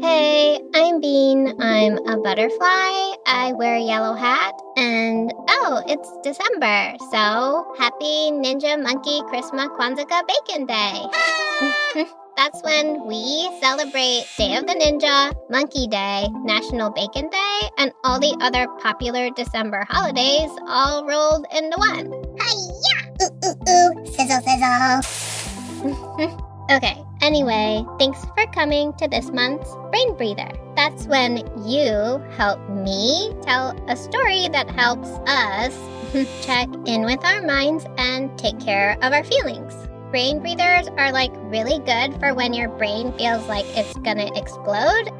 Hey, I'm Bean. I'm a butterfly. I wear a yellow hat. And it's December. So happy Ninja Monkey Christmas Kwanzaa Bacon Day. That's when we celebrate Day of the Ninja, Monkey Day, National Bacon Day, and all the other popular December holidays all rolled into one. Hi-ya! Ooh, ooh, ooh. Sizzle, sizzle. Okay, anyway, thanks for coming to this month's Brain Breather. That's when you help me tell a story that helps us check in with our minds and take care of our feelings. Brain breathers are really good for when your brain feels like it's gonna explode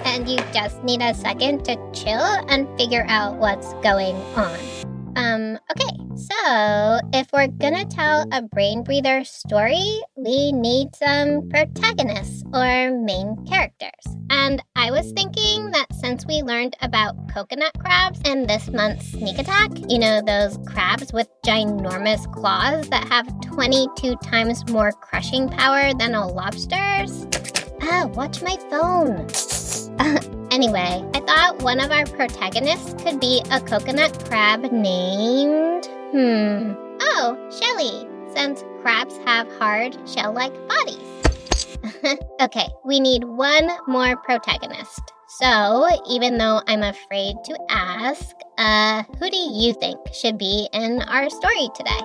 and you just need a second to chill and figure out what's going on. Okay, so if we're gonna tell a brain breather story, we need some protagonists or main characters. And I was thinking that since we learned about coconut crabs in this month's sneak attack, those crabs with ginormous claws that have 22 times more crushing power than a lobster's. Watch my phone. Anyway, I thought one of our protagonists could be a coconut crab named... Shelly, since crabs have hard, shell-like bodies. Okay, we need one more protagonist. So, even though I'm afraid to ask, who do you think should be in our story today?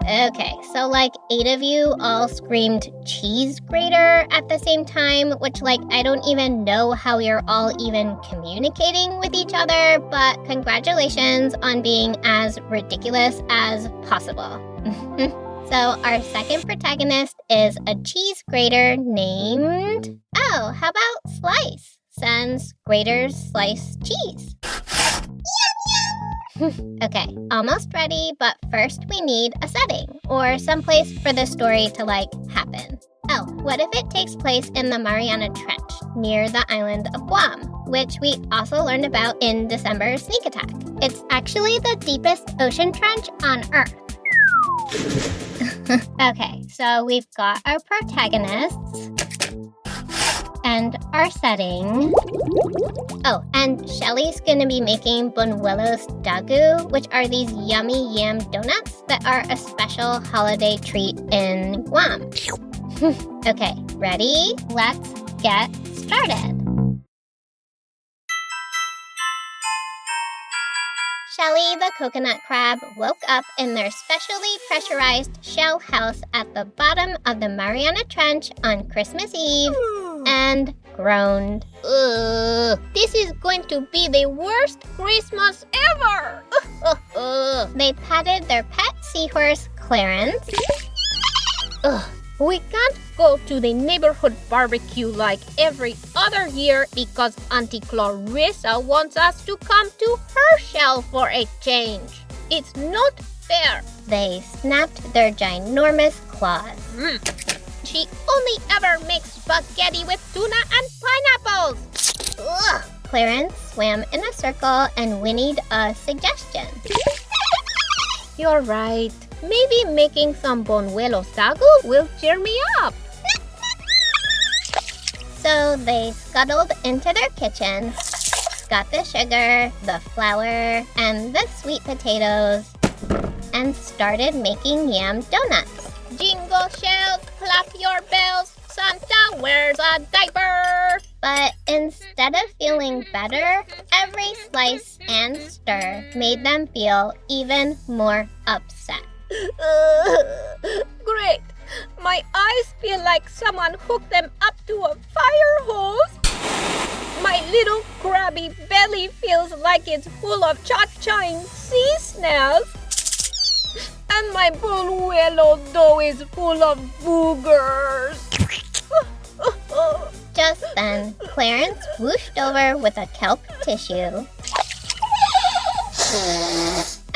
Okay, so 8 of you all screamed cheese grater at the same time, which I don't even know how you're all even communicating with each other, but congratulations on being as ridiculous as possible. So our second protagonist is a cheese grater named... how about Slice, since graters slice cheese. Okay, almost ready, but first we need a setting, or someplace for the story to, happen. What if it takes place in the Mariana Trench, near the island of Guam, which we also learned about in December's sneak attack. It's actually the deepest ocean trench on Earth. Okay, so we've got our protagonists and our setting. And Shelly's gonna be making buñuelos dagu, which are these yummy yam donuts that are a special holiday treat in Guam. Okay, ready? Let's get started. Shelly the coconut crab woke up in their specially pressurized shell house at the bottom of the Mariana Trench on Christmas Eve and groaned. This is going to be the worst Christmas ever! They patted their pet seahorse, Clarence. We can't go to the neighborhood barbecue like every other year because Auntie Clarissa wants us to come to her shell for a change. It's not fair. They snapped their ginormous claws. She only ever makes spaghetti with tuna and pineapples. Clarence swam in a circle and whinnied a suggestion. You're right. Maybe making some buñuelos dagu will cheer me up. So they scuttled into their kitchen, got the sugar, the flour, and the sweet potatoes, and started making yam donuts. Jingle shells, clap your bells, Santa wears a diaper. But instead of feeling better, every slice and stir made them feel even more upset. Great! My eyes feel like someone hooked them up to a fire hose. My little crabby belly feels like it's full of cha-chaing sea snails. And my buñuelo dough is full of boogers. Just then, Clarence whooshed over with a kelp tissue.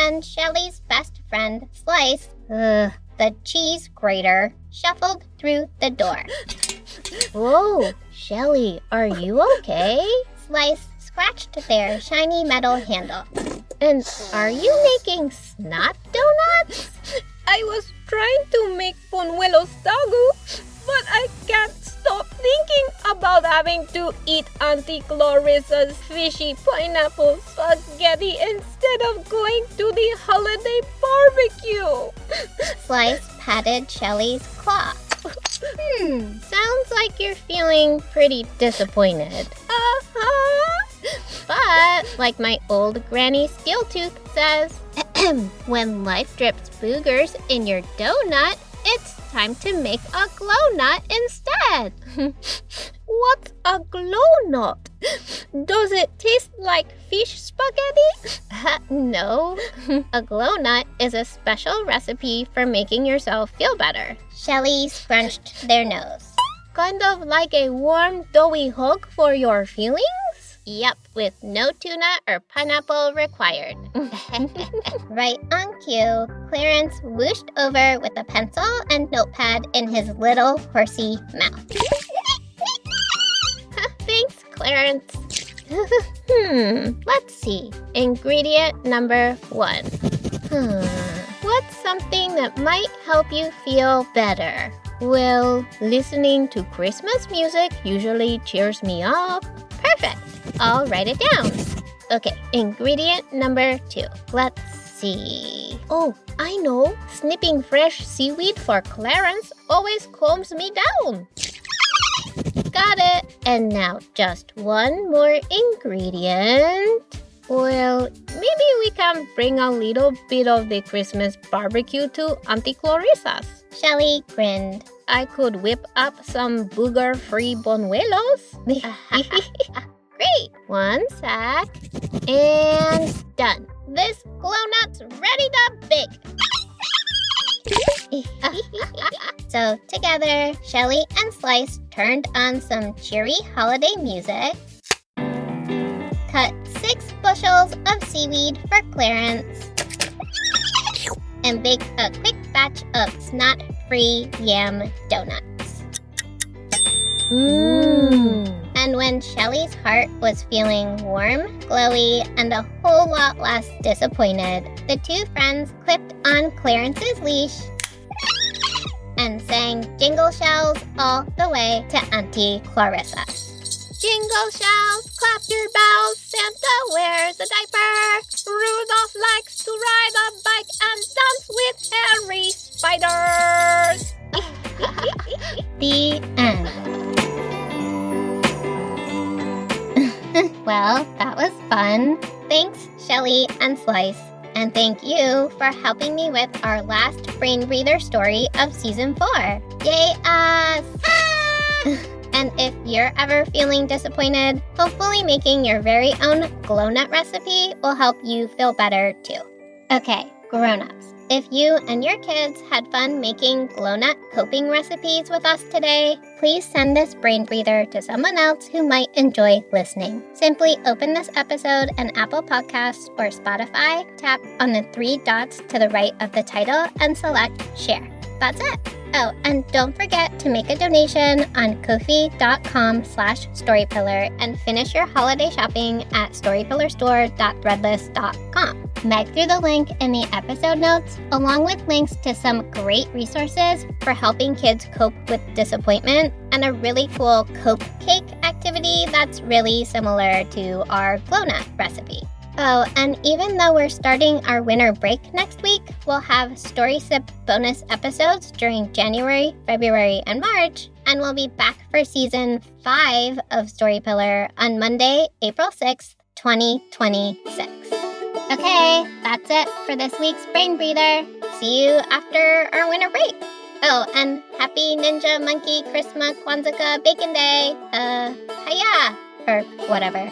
And Shelly's best friend, Slice, the cheese grater, shuffled through the door. Whoa, Shelly, are you okay? Slice scratched their shiny metal handle. And are you making snot donuts? I was trying to make buñuelos dagu, But I can't stop thinking about having to eat Auntie Clarissa's fishy pineapple spaghetti instead of going to the holiday barbecue. Slice patted Shelly's claw. Sounds like you're feeling pretty disappointed. But, like my old Granny Steeltooth says, when life drips boogers in your donut, it's time to make a glownut instead. What's a glownut? Does it taste like fish spaghetti? No. A glownut is a special recipe for making yourself feel better. Shelly scrunched their nose. Kind of like a warm, doughy hug for your feelings? Yep, with no tuna or pineapple required. Right on cue, Clarence whooshed over with a pencil and notepad in his little horsey mouth. Thanks, Clarence. Let's see. Ingredient number 1. What's something that might help you feel better? Well, listening to Christmas music usually cheers me up. Perfect. I'll write it down. Okay, ingredient number 2. Let's see. Oh, I know. Snipping fresh seaweed for Clarence always calms me down. Got it. And now just one more ingredient. Well, maybe we can bring a little bit of the Christmas barbecue to Auntie Clarissa's. Shelly grinned. I could whip up some booger-free buñuelos. Great. One sec. And done. This glownut's ready to bake. So together, Shelly and Slice turned on some cheery holiday music, cut 6 bushels of seaweed for Clarence, and baked a quick batch of snot-free yam donuts. And when Shelly's heart was feeling warm, glowy, and a whole lot less disappointed, the 2 friends clipped on Clarence's leash and sang Jingle Shells all the way to Auntie Clarissa. Jingle shells, clap your bells, Santa wears a diaper. Rudolph likes to ride a bike and dance with hairy spiders. The end. Well, that was fun. Thanks, Shelly and Slice. And thank you for helping me with our last Brain Breather story of Season 4. Yay us! And if you're ever feeling disappointed, hopefully making your very own glownut recipe will help you feel better too. Okay, grown-ups, if you and your kids had fun making glownut coping recipes with us today, please send this brain breather to someone else who might enjoy listening. Simply open this episode in Apple Podcasts or Spotify, tap on the 3 dots to the right of the title, and select Share. That's it. Oh, and don't forget to make a donation on ko-fi.com/storypillar and finish your holiday shopping at storypillarstore.threadless.com. Meg threw the link in the episode notes, along with links to some great resources for helping kids cope with disappointment and a really cool Copecake activity that's really similar to our glownut recipe. Oh, and even though we're starting our winter break next week, we'll have Story Sip bonus episodes during January, February, and March, and we'll be back for Season 5 of Story Pillar on Monday, April 6th, 2026. Okay, that's it for this week's Brain Breather. See you after our winter break. Oh, and happy Ninja Monkey Christmas Kwanzaa Bacon Day. Hiya, or whatever.